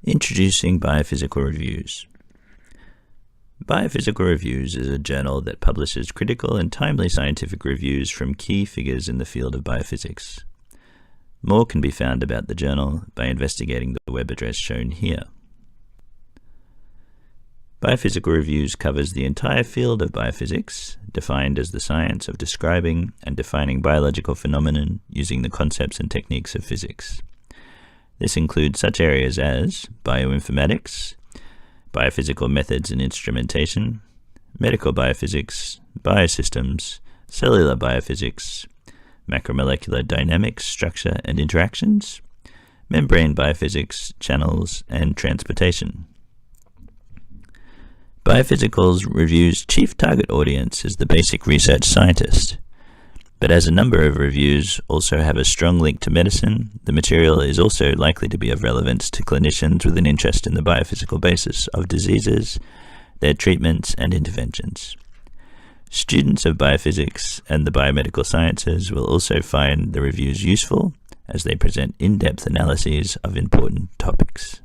Introducing Biophysical Reviews. Biophysical Reviews is a journal that publishes critical and timely scientific reviews from key figures in the field of biophysics. More can be found about the journal by investigating the web address shown here. Biophysical Reviews covers the entire field of biophysics, defined as the science of describing and defining biological phenomenon using the concepts and techniques of physics. This includes such areas as bioinformatics, biophysical methods and instrumentation, medical biophysics, biosystems, cellular biophysics, macromolecular dynamics, structure and interactions, membrane biophysics, channels, and transportation. Biophysicals Review's chief target audience is the basic research scientist, but as a number of reviews also have a strong link to medicine, the material is also likely to be of relevance to clinicians with an interest in the biophysical basis of diseases, their treatments and interventions. Students of biophysics and the biomedical sciences will also find the reviews useful as they present in-depth analyses of important topics.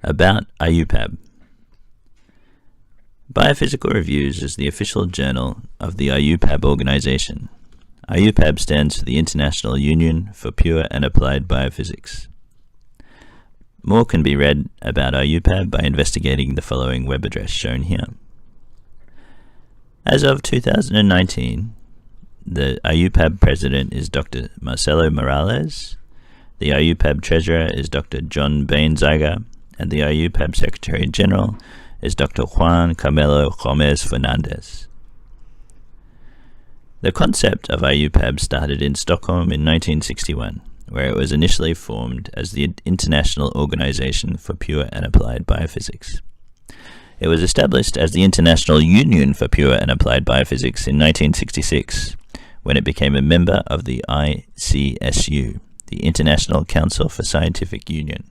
About IUPAB. Biophysical Reviews is the official journal of the IUPAB organization. IUPAB stands for the International Union for Pure and Applied Biophysics. More can be read about IUPAB by investigating the following web address shown here. As of 2019, the IUPAB president is Dr. Marcelo Morales, the IUPAB treasurer is Dr. John Bainzaga, and the IUPAB Secretary General is Dr. Juan Carmelo Gomez Fernandez. The concept of IUPAB started in Stockholm in 1961, where it was initially formed as the International Organization for Pure and Applied Biophysics. It was established as the International Union for Pure and Applied Biophysics in 1966, when it became a member of the ICSU, the International Council for Scientific Union.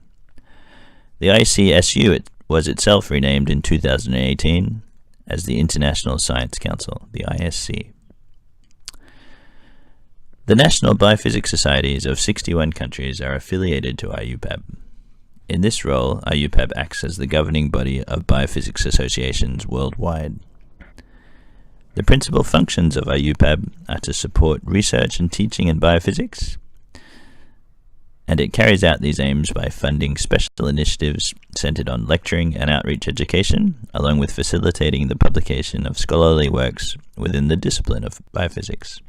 The ICSU was itself renamed in 2018 as the International Science Council, the ISC. The National Biophysics Societies of 61 countries are affiliated to IUPAB. In this role, IUPAB acts as the governing body of biophysics associations worldwide. The principal functions of IUPAB are to support research and teaching in biophysics, and it carries out these aims by funding special initiatives centered on lecturing and outreach education, along with facilitating the publication of scholarly works within the discipline of biophysics.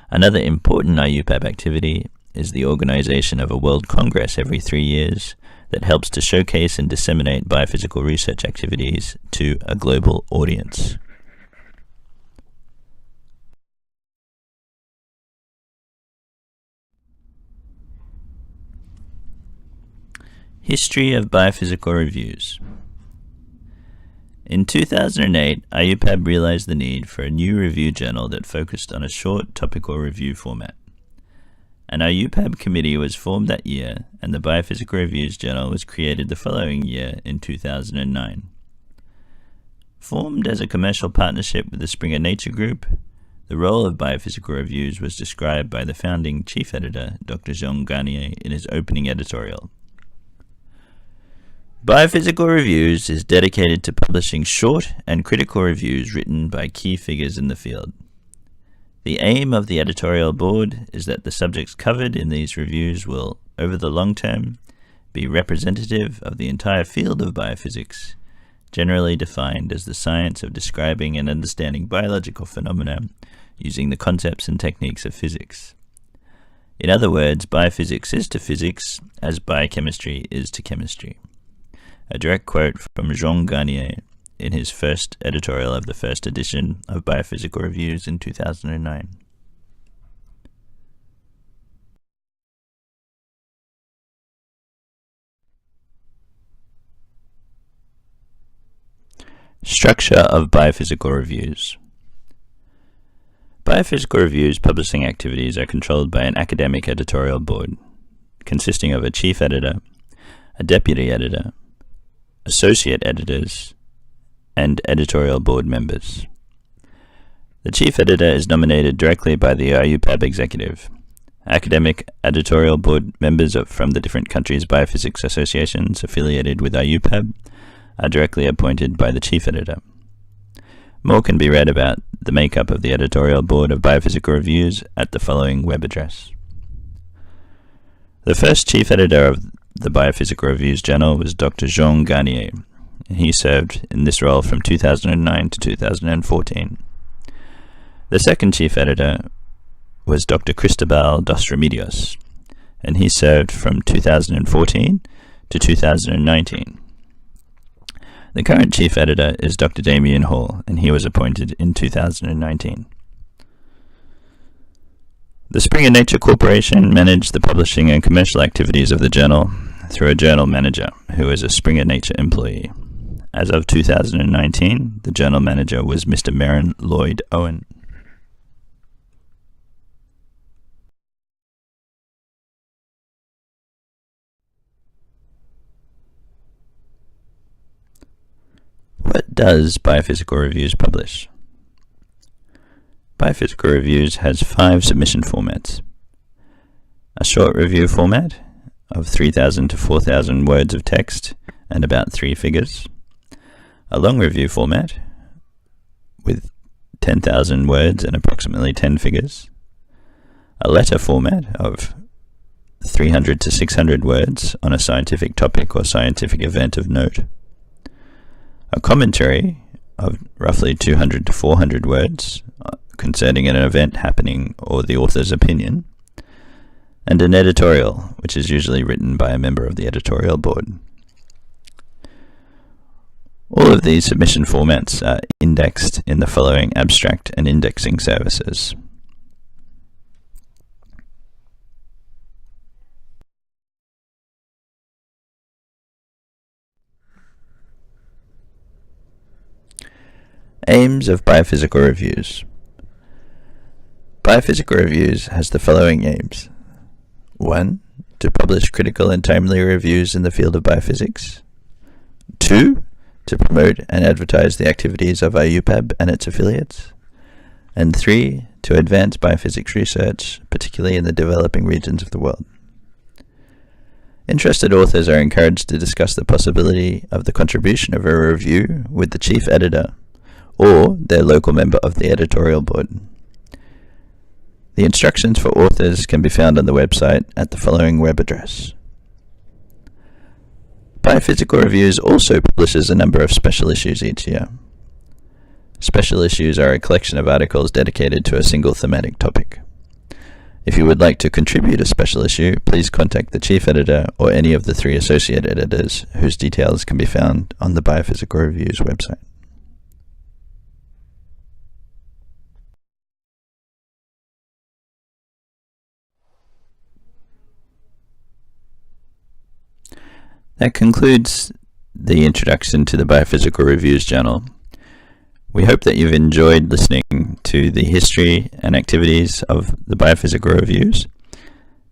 Another important IUPAB activity is the organization of a World Congress every 3 years that helps to showcase and disseminate biophysical research activities to a global audience. History of Biophysical Reviews. In 2008, IUPAB realized the need for a new review journal that focused on a short topical review format. An IUPAB committee was formed that year, and the Biophysical Reviews Journal was created the following year in 2009. Formed as a commercial partnership with the Springer Nature Group, the role of Biophysical Reviews was described by the founding chief editor, Dr. Jean Garnier, in his opening editorial. Biophysical Reviews is dedicated to publishing short and critical reviews written by key figures in the field. The aim of the editorial board is that the subjects covered in these reviews will, over the long term, be representative of the entire field of biophysics, generally defined as the science of describing and understanding biological phenomena using the concepts and techniques of physics. In other words, biophysics is to physics as biochemistry is to chemistry. A direct quote from Jean Garnier in his first editorial of the first edition of Biophysical Reviews in 2009. Structure of Biophysical Reviews. Biophysical Reviews publishing activities are controlled by an academic editorial board, consisting of a chief editor, a deputy editor, associate editors, and editorial board members. The chief editor is nominated directly by the IUPAB executive. Academic editorial board members from the different countries' biophysics associations affiliated with IUPAB are directly appointed by the chief editor. More can be read about the makeup of the editorial board of Biophysical Reviews at the following web address. The first chief editor of the Biophysical Reviews Journal was Dr. Jean Garnier. He served in this role from 2009 to 2014. The second chief editor was Dr. Cristobal dos Remedios, and he served from 2014 to 2019. The current chief editor is Dr. Damien Hall, and he was appointed in 2019. The Springer Nature Corporation managed the publishing and commercial activities of the journal through a journal manager who is a Springer Nature employee. As of 2019, the journal manager was Mr. Merrin Lloyd Owen. What does Biophysical Reviews publish? Biophysical Reviews has 5 submission formats. A short review format of 3,000 to 4,000 words of text and about 3 figures. A long review format with 10,000 words and approximately 10 figures. A letter format of 300 to 600 words on a scientific topic or scientific event of note. A commentary of roughly 200 to 400 words concerning an event happening or the author's opinion, and an editorial, which is usually written by a member of the editorial board. All of these submission formats are indexed in the following abstract and indexing services. Aims of Biophysical Reviews. Biophysical Reviews has the following aims. 1. To publish critical and timely reviews in the field of biophysics. 2. To promote and advertise the activities of IUPAB and its affiliates. And 3. To advance biophysics research, particularly in the developing regions of the world. Interested authors are encouraged to discuss the possibility of the contribution of a review with the chief editor or their local member of the editorial board. The instructions for authors can be found on the website at the following web address. Biophysical Reviews also publishes a number of special issues each year. Special issues are a collection of articles dedicated to a single thematic topic. If you would like to contribute a special issue, please contact the chief editor or any of the 3 associate editors whose details can be found on the Biophysical Reviews website. That concludes the introduction to the Biophysical Reviews Journal. We hope that you've enjoyed listening to the history and activities of the Biophysical Reviews.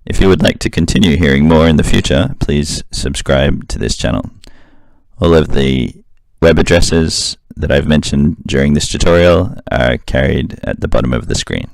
If you would like to continue hearing more in the future, please subscribe to this channel. All of the web addresses that I've mentioned during this tutorial are carried at the bottom of the screen.